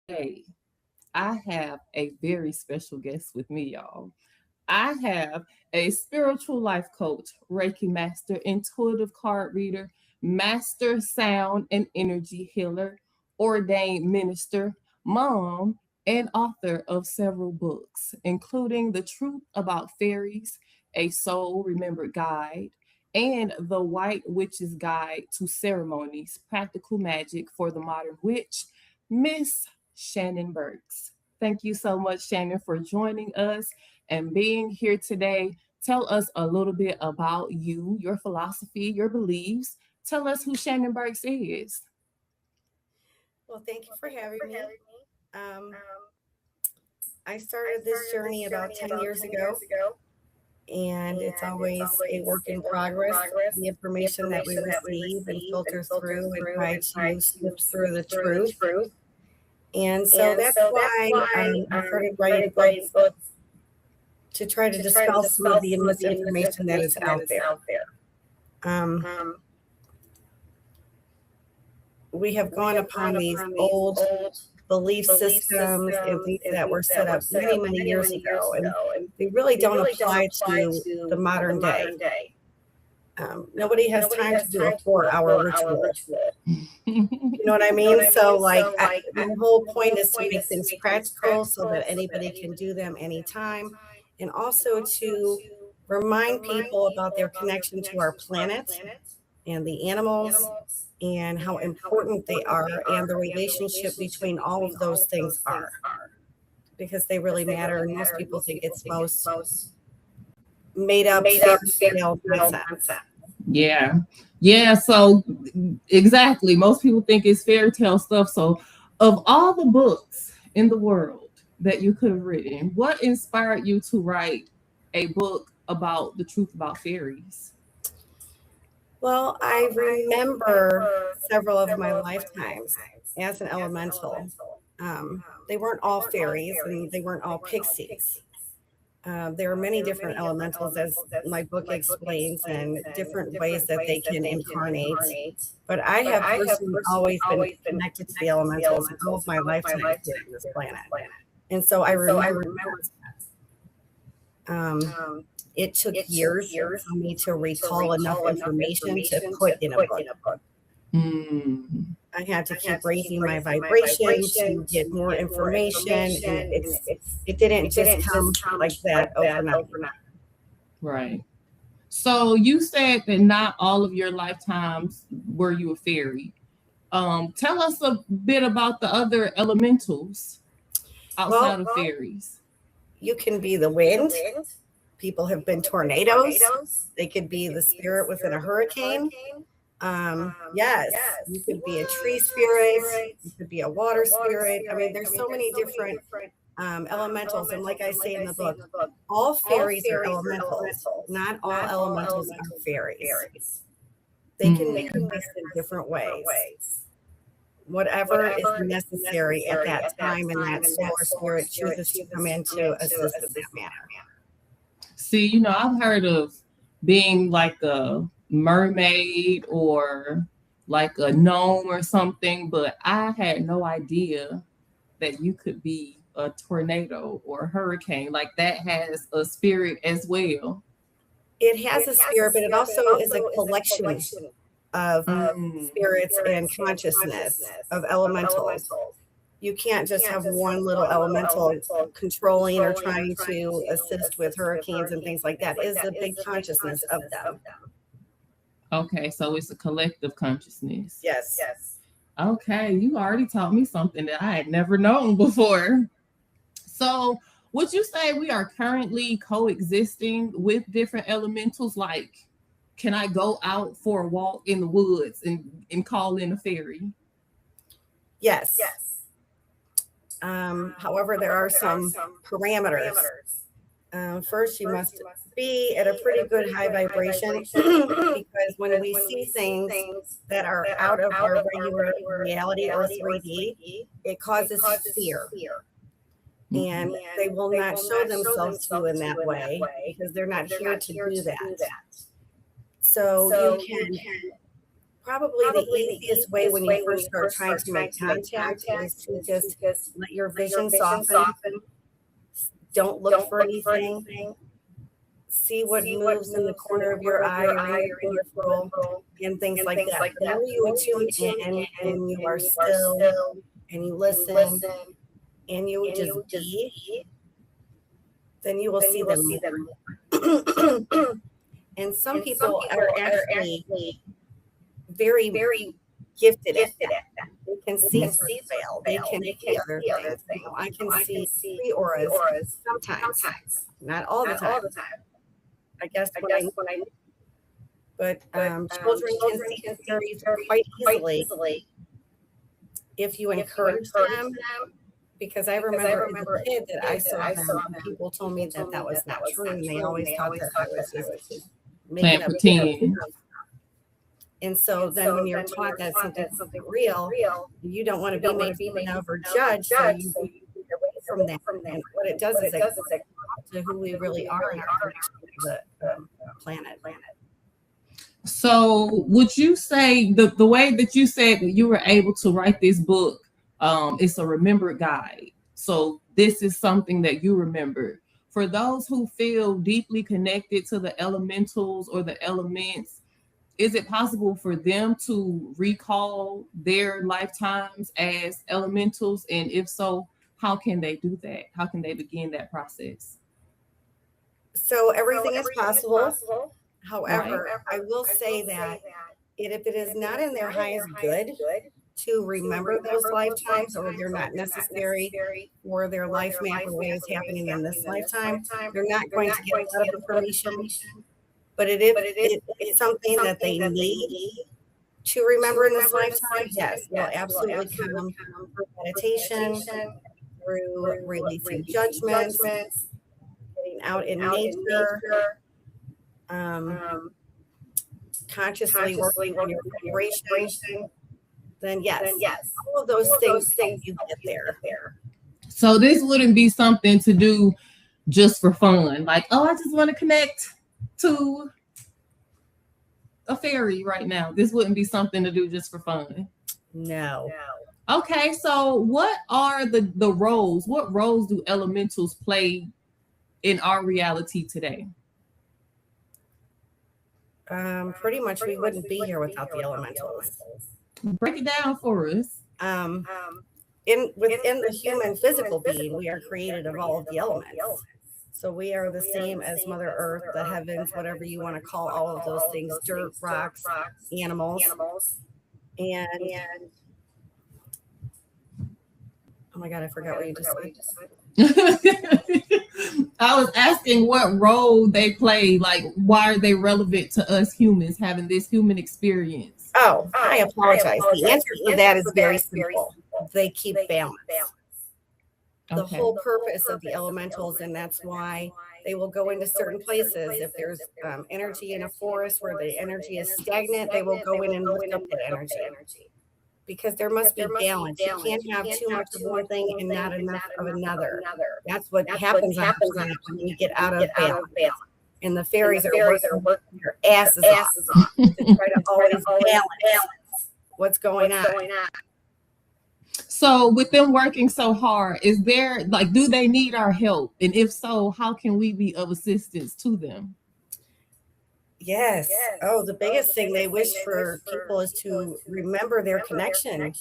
Today, I have a very special guest with me, y'all. I have a spiritual life coach, Reiki master, intuitive card reader, master sound and energy healer, ordained minister, mom, and author of several books, including The Truth About Fairies, A Soul Remembered Guide, and The White Witch's Guide to Ceremonies, Practical Magic for the Modern Witch, Miss Shannon Burks. Thank you so much, Shannon, for joining us and being here today. Tell us a little bit about you, your philosophy, your beliefs. Tell us who Shannon Burks is. Well, thank you for having me. Um, I started this journey about 10 years ago, and it's always a work in progress. The information that we receive and filter through and try to sift through the truth. And so that's why I started writing books to try to dispel some of the misinformation that is out there. Um, we have gone upon these old belief systems and things that were set up many, many years ago, and they really don't apply to the modern day. Nobody has time to do a 4-hour ritual. You know what I mean? So, my whole point is to make things practical so that anybody can do them anytime, and also to remind people about their connection to our planet and the animals and how important they are and the relationship between all of those things are, because they really matter, and most people think it's most made up nonsense. Yeah. Yeah. So, exactly. Most people think it's fairy tale stuff. So, of all the books in the world that you could have written, what inspired you to write a book about the truth about fairies? Well, I remember several of my lifetimes as an elemental. They weren't all fairies and they weren't all pixies. There are many different elementals, as my book explains, and different ways that they can incarnate. But I have personally always been connected to the elementals in all of my lifetimes here on this planet. And so I remember it took years for me to recall enough information to put in a book. Mm. I had to keep raising my vibration to get more information, and it didn't just come like that overnight. Right. So you said that not all of your lifetimes were you a fairy. Tell us a bit about the other elementals outside Well, of fairies. you can be the wind. People have been tornadoes. They could be the spirit within a hurricane. Yes, you could be a tree spirit. You could be a water spirit. I mean, there's so many different elementals, and like I say in the book, all fairies are elementals. Not all elementals are fairies. They can exist in different ways. Whatever is necessary at that time, and that solar spirit chooses to come in to assist in that manner. See, I've heard of being like a mermaid or like a gnome or something, but I had no idea that you could be a tornado or a hurricane. Like that has a spirit as well. It has a spirit, but it also is a collection of spirits and consciousness of elementals. You can't just have one little elemental controlling or trying to assist with hurricanes and things like that. It is a big consciousness of them. Okay, so it's a collective consciousness. Yes. Okay, you already taught me something that I had never known before. So, would you say we are currently coexisting with different elementals? Like, can I go out for a walk in the woods and call in a fairy? Yes. However, there are some parameters. First, you must be at a pretty good high vibration because when we see things that are out of our regular reality or 3D, it causes fear. And they will not show themselves to you in that way because they're not here to do that. So you can probably the easiest way when you first start trying to make contact is to just let your vision soften. Don't look for anything. See what moves in the corner of your eye or in your peripheral and things like that. The more you attune in and you are still and you listen and you just be, then you will see them more. And some people are actually very gifted at that. They can see through veil. They can see other things. You know, I can see three auras sometimes, not all the time. I guess when I but children can see fairies quite easily if you encourage them. Because I remember as a kid that I saw them, and people told me that that was not true, and they always thought that I was just making up pretend. And so then when you're taught that something real, you don't want to be made fun of or judged, so you get away from that. And what it does is it goes to who we really are in our connection to the planet. So would you say the way that you said that you were able to write this book, it's a remembered guide. So this is something that you remember. For those who feel deeply connected to the elementals or the elements, is it possible for them to recall their lifetimes as elementals? And if so, how can they do that? How can they begin that process? So everything is possible. However, I will say that if it is not in their highest good to remember those lifetimes, or they're not necessary for their life map or what is happening in this lifetime, they're not going to get a lot of information. But it's something that they need to remember in this lifetime. Yes, will absolutely come through meditation, through releasing judgments, getting out in nature, consciously working on your vibration. Then yes, all of those things you get there. So this wouldn't be something to do just for fun. Like, oh, I just want to connect to a fairy right now. This wouldn't be something to do just for fun. No. Okay, so what are the roles? What roles do elementals play in our reality today? Pretty much we wouldn't be here without the elementals. Break it down for us. Within the human physical being, we are created of all of the elements. So we are the same as Mother Earth, the heavens, whatever you want to call all of those things, dirt, rocks, animals. And oh my God, I forgot what you just said. I was asking what role they play. Like, why are they relevant to us humans having this human experience? Oh, I apologize. The answer to that is very simple. They keep balance. The whole purpose of the elementals, and that's why they will go into certain places. If there's energy in a forest where the energy is stagnant, they will go in and lift up that energy. Because there must be balance. You can't have too much of one thing and not enough of another. That's what happens on the planet when you get out of balance. And the fairies are working their asses off to try to always balance what's going on. So with them working so hard, is there, like, do they need our help? And if so, how can we be of assistance to them? Yes. Oh, the biggest thing they wish for people is to remember their connection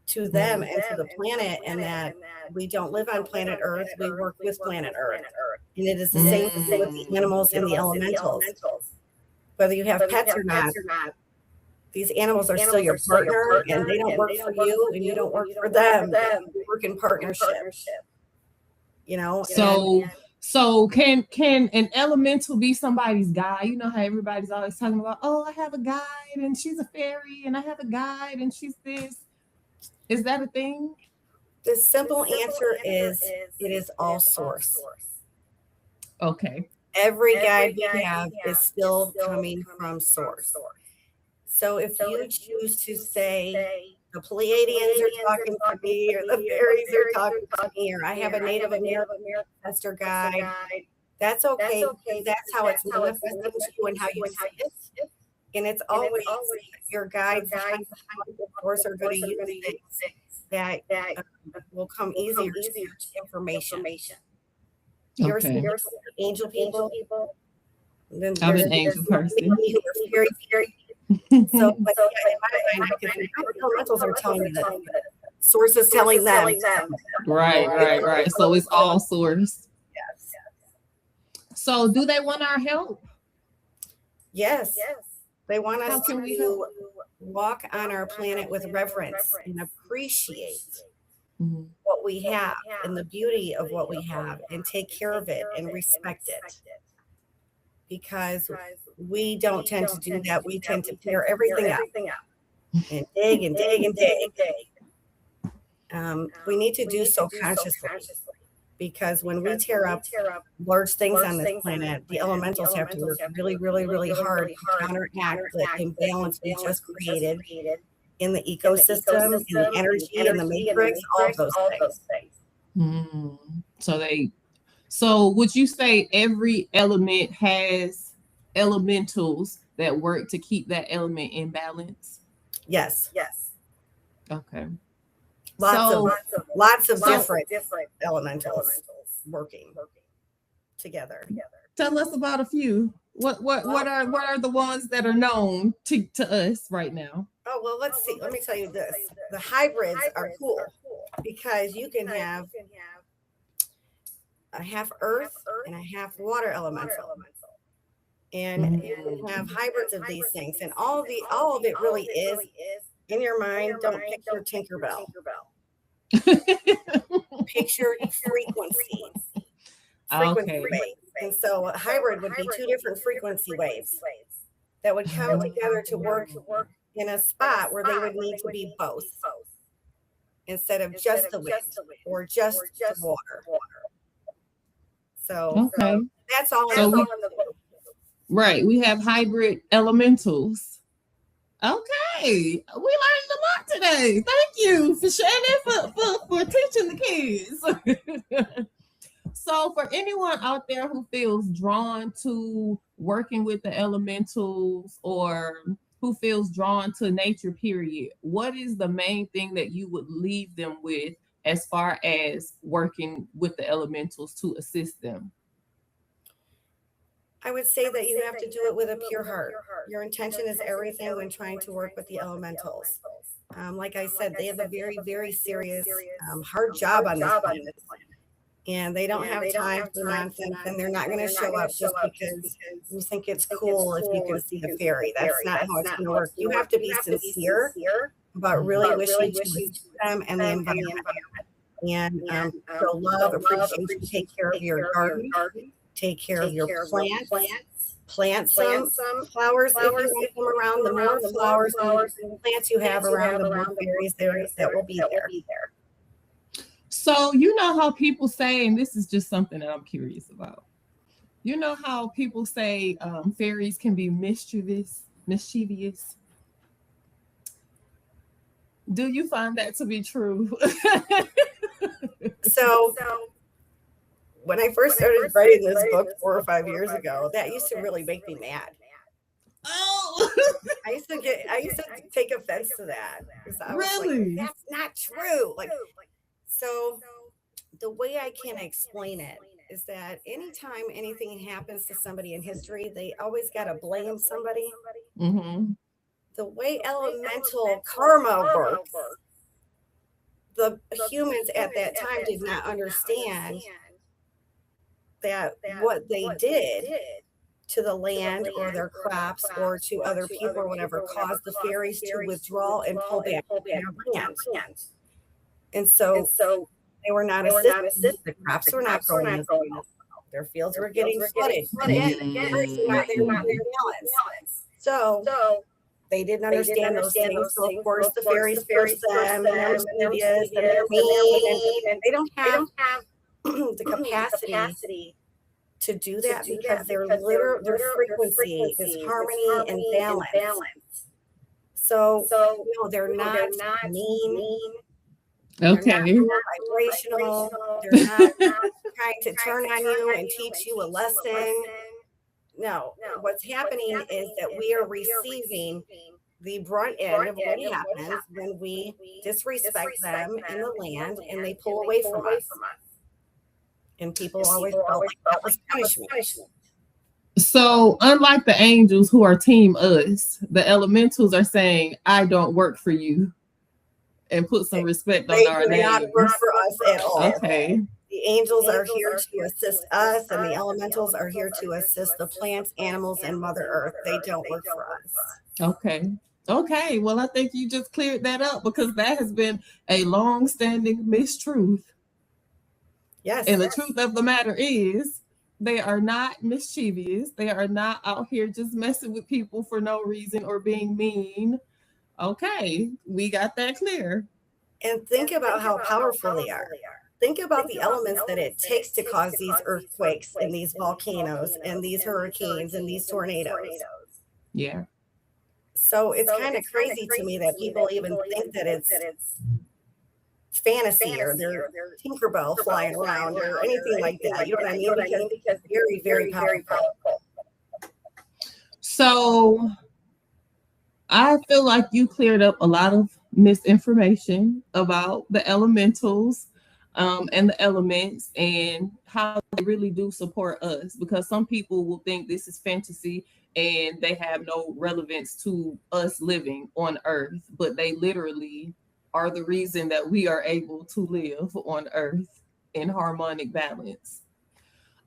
to them and to the planet, and that we don't live on planet Earth, we work with planet Earth. And it is the same thing with the animals and the elementals. Whether you have pets or not, these animals are still your partner, and they don't work for you, and you don't work for them. You work in partnership. You know? So can an elemental be somebody's guide? You know how everybody's always talking about, oh, I have a guide and she's a fairy, and I have a guide and she's this. Is that a thing? The simple answer is it is all source. Okay. Every guide we have is still coming from source. So if you choose to say the Pleiadians are talking to me, or the fairies are talking to me, or I have a Native American ancestor guide, that's okay. That's how it's manifesting to you and how you see it. And it's always your guides, behind the scenes, of course, are going to use things that will come easier to you, information. You're Okay. angel people. Then I'm there's an angel person. me who are very, very. So, but yeah, in my mind, because the elementals are telling you that sources telling them. Right. So it's all source. So do they want our help? Yes. They want How us can we to walk on our planet with reverence and appreciate Mhm. what we have and the beauty of what we have and take care of it and respect it. Because we don't tend to do that. We tend to tear everything up and dig and dig and dig. We need to do so consciously, because when we tear up large things on this planet, the elementals have to work really, really, really hard to counteract the imbalance we just created in the ecosystem, in the energy, in the matrix, all of those things. So would you say every element has elementals that work to keep that element in balance? Yes. Okay. Lots of different elementals working together. Tell us about a few. What are the ones that are known to us right now? Oh, well, let's see. Let me tell you this. The hybrids are cool because you can have a half earth and a half water elemental. And you can have hybrids of these things. And all of it really is in your mind. Don't picture Tinkerbell. Picture frequencies. Okay. Waves. And so a hybrid would be two different frequency waves that would come together to work in a spot where they would need to be both instead of just the wind or just the water. So that's all. Right. We have hybrid elementals. Okay. We learned a lot today. Thank you for sharing, for teaching the kids. So for anyone out there who feels drawn to working with the elementals or who feels drawn to nature, period, what is the main thing that you would leave them with as far as working with the elementals to assist them? I would say that you have to do it with a pure heart. Your intention is everything when trying to work with the elementals. Like I said, they have a very, very serious, hard job on this planet. And they don't have time for nonsense, and they're not going to show up just because you think it's cool if you can see a fairy. That's not how it's going to work. You have to be sincere about really wishing to assist them and the environment. And show love, appreciation, take care of your garden, take care of your plants, plant some flowers if you want them around. The more flowers and plants you have around, the more fairies that will be there. So you know how people say, and this is just something that I'm curious about. You know how people say fairies can be mischievous? Do you find that to be true? So when I first started writing this book 4 or 5 years ago, that used to really make me mad. Oh, I used to take offense to that. I was really? like, that's not true. So the way I can explain it is that anytime anything happens to somebody in history, they always got to blame somebody. Mm-hmm. The way elemental karma works, the humans at that time did not understand that what they did to the land or their crops or to other people or whatever caused the fairies to withdraw and pull back their land. And so they were not assisting. The crops were not growing. Their fields were getting flooded. So they didn't understand those things. So of course the fairies cursed them and they're mischievous and they're mean and they don't have the capacity to do that because their frequency is harmony and balance. So no, they're not mean. Okay. They're not vibrational. They're not trying to turn on you and teach you a lesson. No, what's happening is that we are receiving the brunt end of what happens when we disrespect them in the land and they pull away from us. And people always felt like that was punishment. So, unlike the angels who are team us, the elementals are saying, I don't work for you, and put some respect on our name. They do not work for us at all. Okay. The angels are here to assist us, and the elementals are here to assist the plants, animals, and Mother Earth. They don't work for us. Okay. Okay. Well, I think you just cleared that up, because that has been a long-standing mistruth. Yes. And the truth of the matter is, they are not mischievous. They are not out here just messing with people for no reason or being mean. Okay, we got that clear. And think about how powerful they are. Think about the elements that it takes to cause these earthquakes and these volcanoes and these hurricanes and these tornadoes. Yeah. So it's kind of crazy to me that people even think that it's fantasy or they're Tinkerbell flying around or anything like that. You know what I mean? Because very, very powerful. So I feel like you cleared up a lot of misinformation about the elementals and the elements and how they really do support us, because some people will think this is fantasy and they have no relevance to us living on Earth, but they literally are the reason that we are able to live on Earth in harmonic balance.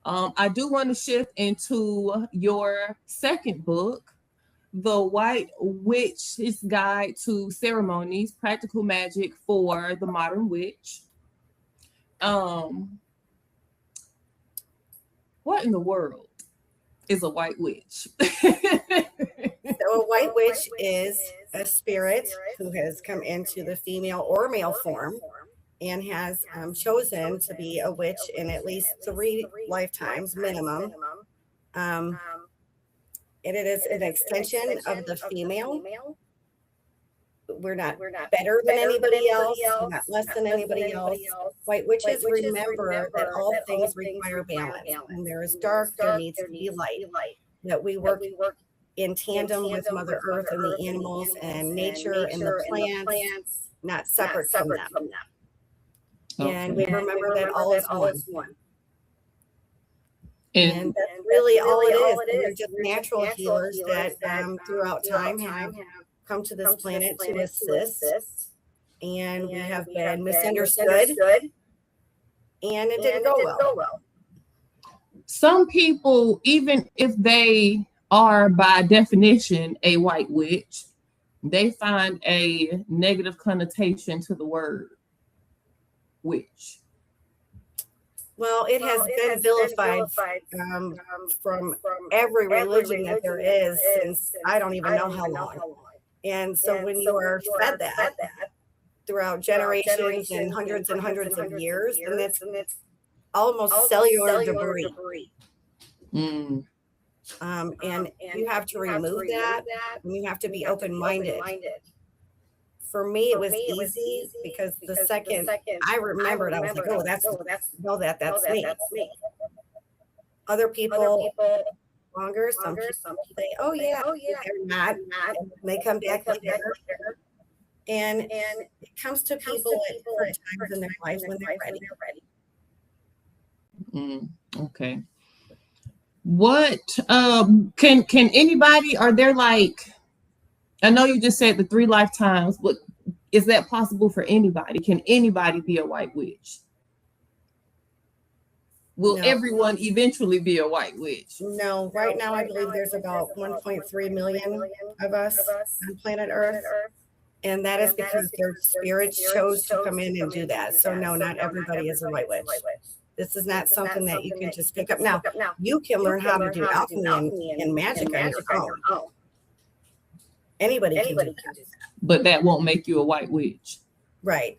I do want to shift into your second book, The White Witch's Guide to Ceremonies, Practical Magic for the Modern Witch. What in the world is a white witch? So a white witch is a spirit who has come into the female or male form and has chosen to be a witch in at least 3 lifetimes minimum. And it is an extension of the female. We're not better than anybody else, we're not less than anybody else. White witches remember that all things require balance. When there is dark, there needs to be light. That we work in tandem with Mother Earth and the animals and nature and the plants, not separate from them. And we remember that all is one. And that's really all it is. We're just natural healers that throughout time have come to this planet to assist. And we have been misunderstood. And it didn't go well. Some people, even if they are by definition a white witch, they find a negative connotation to the word witch. Well, it has been vilified from every religion that there is since I don't even know how long. And so when you are fed that throughout generations and hundreds of years, then it's almost cellular debris. Mm. And you have to remove that, and you have to be open-minded. For me, it was easy because the second I remembered, I was like, oh, that's me. Other people longer, some people say, oh yeah, they're not. And they come back later. And it comes to people at different times in their lives when they're ready. Okay. What can anybody, are there like, I know you just said the 3 lifetimes, but is that possible for anybody? Can anybody be a white witch? Will everyone eventually be a white witch? No, right now I believe there's about 1.3 million of us on planet Earth. And that is because their spirits chose to come in and do that. So no, not everybody is a white witch. This is not something that you can just pick up. Now, you can learn how to do alchemy and magic on your own. Anybody can do that. But that won't make you a white witch. Right.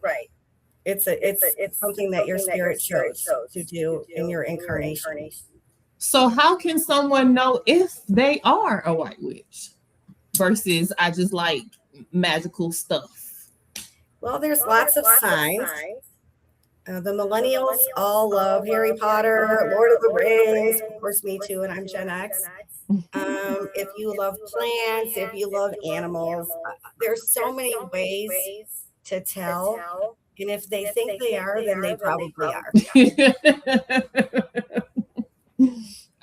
It's something that your spirit chose to do in your incarnation. So how can someone know if they are a white witch versus I just like magical stuff? Well, there's lots of signs. The millennials all love Harry Potter, Lord of the Rings, of course, me too, and I'm Gen X. If you love plants, if you love animals, there's so many ways to tell. And if they think they are, then they probably are.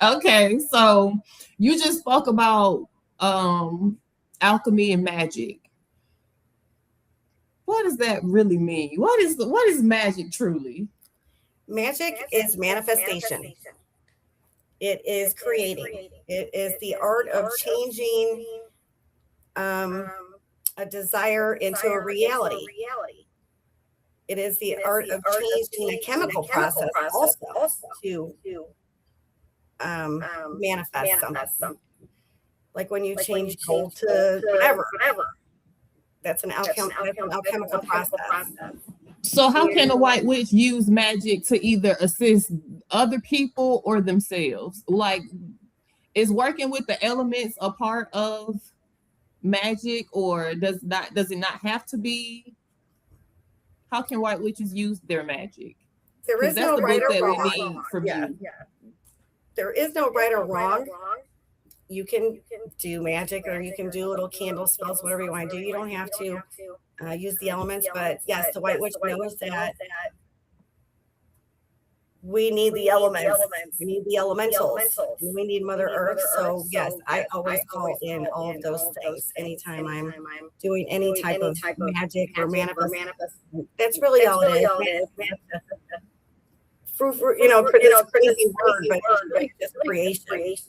Okay, so you just spoke about alchemy and magic. What does that really mean? What is magic truly? Magic is manifestation. It is creating. It is the art of changing a desire into a reality. It is the art of changing a chemical process also to manifest something. Like when you change gold to whatever. That's an alchemical process. So how can a white witch use magic to either assist other people or themselves? Like, is working with the elements a part of magic, or does it not have to be? How can white witches use their magic? There is no right or wrong. There is no right or wrong. You can do magic, or you can do little candle spells, whatever you want to do. You don't have to use the elements, but yes, the white witch knows that we need the elements. We need the elementals. And we need Mother Earth. So yes, I always call in all of those things anytime I'm doing any type of magic or manifest. That's really all it is. You know, it's crazy word, but it's just creation.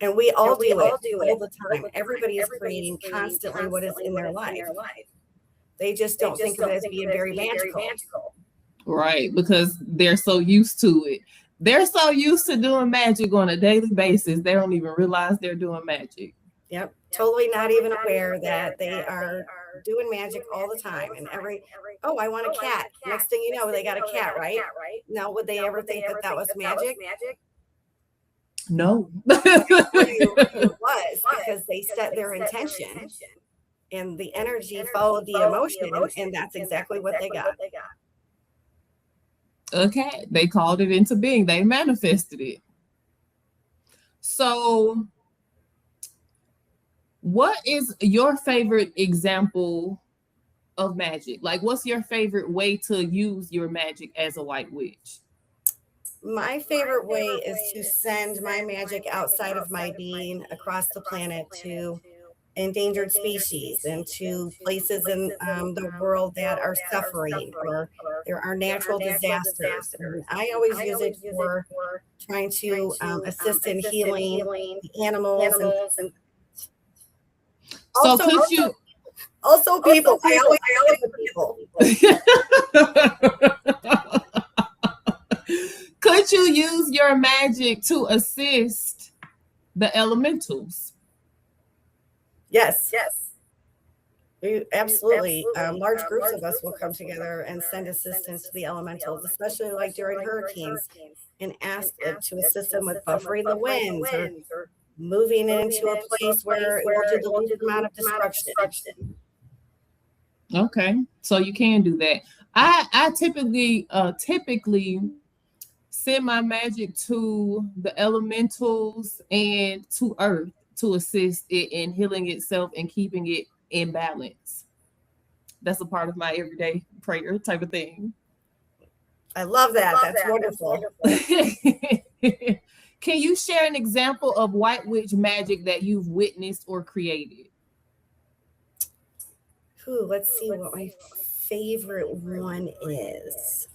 And we all do it all the time. Everybody is creating constantly what is in their life. They just don't think of it as being very magical. Right, because they're so used to it. They're so used to doing magic on a daily basis, they don't even realize they're doing magic. Yep, totally not even aware that they are doing magic all the time. And I want a cat. Next thing you know, they got a cat, right? Now, would they ever think that was magic? No. It was, because they set their intention and the energy followed the emotion, and that's exactly what they got. Okay, they called it into being. They manifested it. So, what is your favorite example of magic? Like, what's your favorite way to use your magic as a white witch? My favorite way is to send my magic outside of my being, across the planet, to endangered species and to places in the world that are suffering, or there are natural disasters. And I always use it for trying to assist in healing the animals. And so could you also people? I always use people. Could you use your magic to assist the elementals? Yes. Absolutely. Large groups of us will come together and send assistance to the elementals, especially like during hurricanes, and ask to assist them with buffering the winds or moving into a place where it will do the least amount of destruction. Okay, so you can do that. I typically send my magic to the elementals and to Earth to assist it in healing itself and keeping it in balance. That's a part of my everyday prayer type of thing. I love that. That's wonderful. Can you share an example of white witch magic that you've witnessed or created? Let's see what my favorite one is.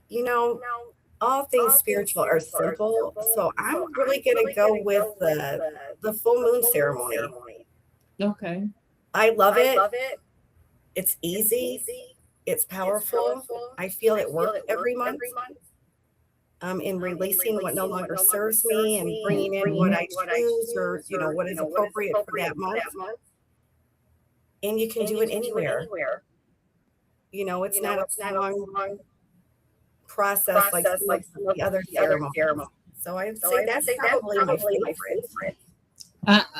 You know, all things spiritual are simple, so I'm really going to go with the full moon ceremony. Okay. I love it. It's easy. It's powerful. I feel it work every month. In releasing what no longer serves me and bringing in what I choose, or what is appropriate for that month. And you can do it anywhere. It's not a long process like the other ceremonies. So I'd say that's probably my favorite.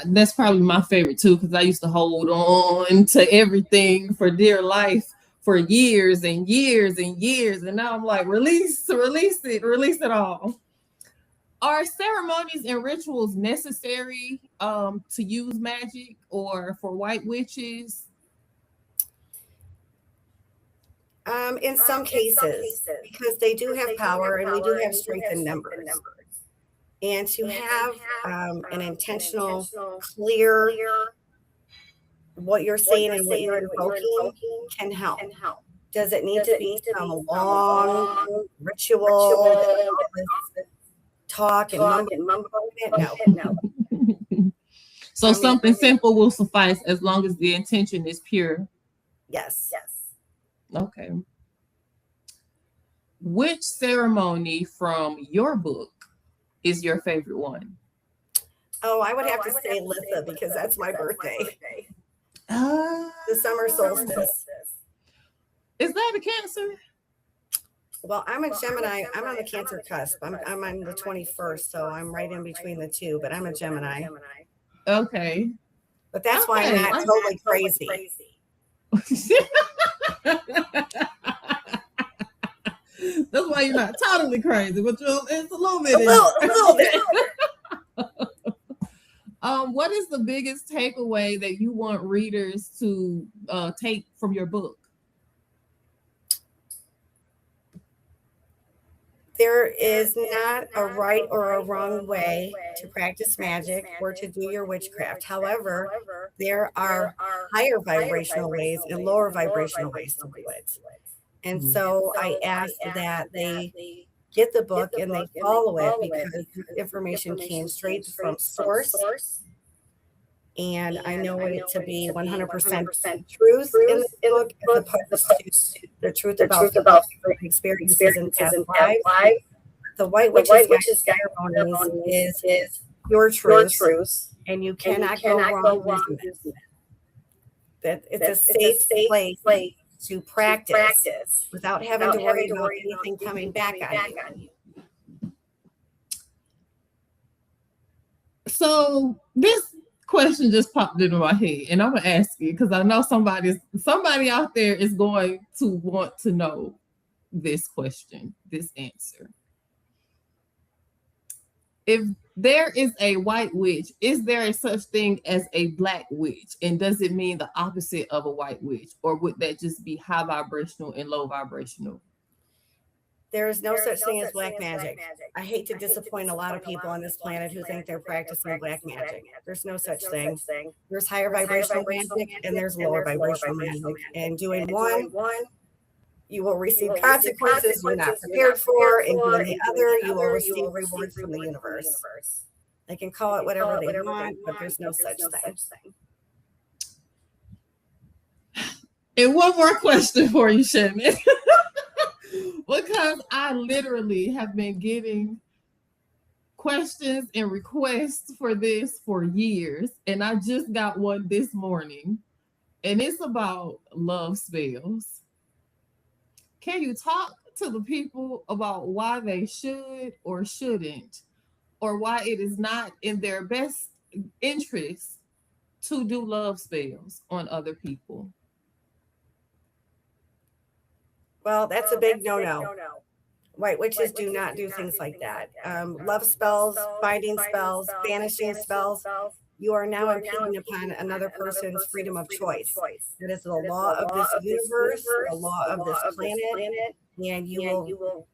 That's probably my favorite too, because I used to hold on to everything for dear life for years and years and years, and now I'm like, release it all. Are ceremonies and rituals necessary to use magic or for white witches? In some cases, because they do have power and we do have strength in numbers. And to have an intentional, clear, what you're saying and what you're invoking can help. Does it need to be some long ritual, talk and mumble? No. So something simple will suffice as long as the intention is pure. Yes. Okay. Which ceremony from your book is your favorite one? Oh, I would have to say Litha because that's my birthday. The summer solstice. Is that a Cancer? Well, I'm a Gemini. I'm on the Cancer cusp. I'm on the 21st, so I'm right in between the two, but I'm a Gemini. Okay. But that's why I'm not totally crazy. That's why you're not totally crazy, but it's a little bit. A little bit. What is the biggest takeaway that you want readers to take from your book? There is not a right or a wrong way to practice magic or to do your witchcraft. However, there are higher vibrational ways and lower vibrational ways to do it. And so I ask that they get the book and they follow it because the information came straight from source. And I know it to be 100% truth in the book as opposed to the truth about experiences in past lives. The White Witch's ceremonies is your truth, and you cannot go wrong using it. It's a safe place to practice without having to worry about anything coming back on you. So this question just popped into my head, and I'm gonna ask you because I know somebody out there is going to want to know this question, this answer. If there is a white witch, is there a such thing as a black witch? And does it mean the opposite of a white witch? Or would that just be high vibrational and low vibrational? There is no such thing as black magic. I hate to disappoint a lot of people on this planet who think they're practicing black magic. There's no such thing. There's higher vibrational magic and there's lower vibrational magic. And doing one, you will receive consequences you're not prepared for, and doing the other, you will receive rewards from the universe. They can call it whatever they want, but there's no such thing. And one more question for you, Shannon. Because I literally have been getting questions and requests for this for years, and I just got one this morning, and it's about love spells. Can you talk to the people about why they should or shouldn't, or why it is not in their best interest to do love spells on other people? Well, that's a big no-no. White witches do not do things like that. Love spells, binding spells, banishing spells. You are now impinging upon another person's freedom of choice. That is the law of this universe, the law of this planet, and you will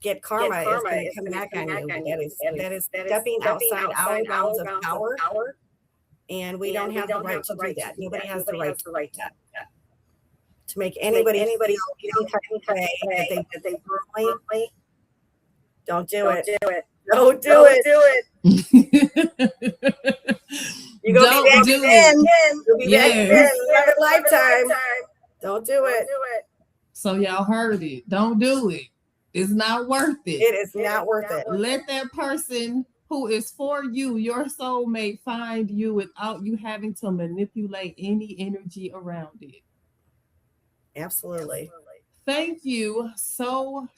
get karma. It's going to come back on you. That is stepping outside our bounds of power, and we don't have the right to do that. Nobody has the right to write that. To make anybody feel any type of way that they normally don't do it. Don't do it. You go back again. You'll be back again another lifetime. Don't do it. So y'all heard it. Don't do it. It's not worth it. It is not worth it. Let that person who is for you, your soulmate, find you without you having to manipulate any energy around it. Absolutely. Thank you so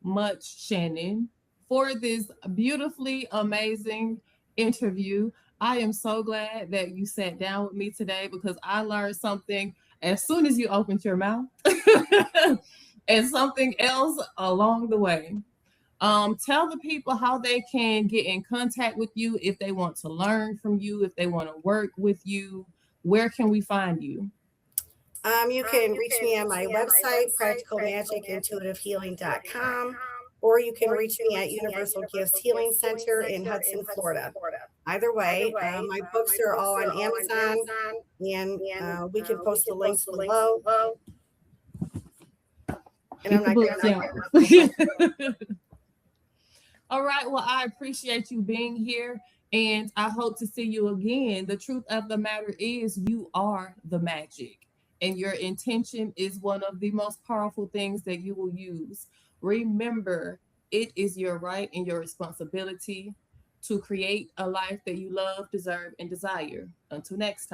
much, Shannon, for this beautifully amazing interview. I am so glad that you sat down with me today because I learned something as soon as you opened your mouth and something else along the way. Tell the people how they can get in contact with you if they want to learn from you, if they want to work with you. Where can we find you? You can reach me on my website, practicalmagicintuitivehealing.com, or you can reach me at Universal Gifts Healing Center in Hudson, Florida. Either way, my books are all on Amazon, and we can post the links below. And I'm Get the not books going out. All right. Well, I appreciate you being here and I hope to see you again. The truth of the matter is, you are the magic, and your intention is one of the most powerful things that you will use. Remember, it is your right and your responsibility to create a life that you love, deserve, and desire. Until next time.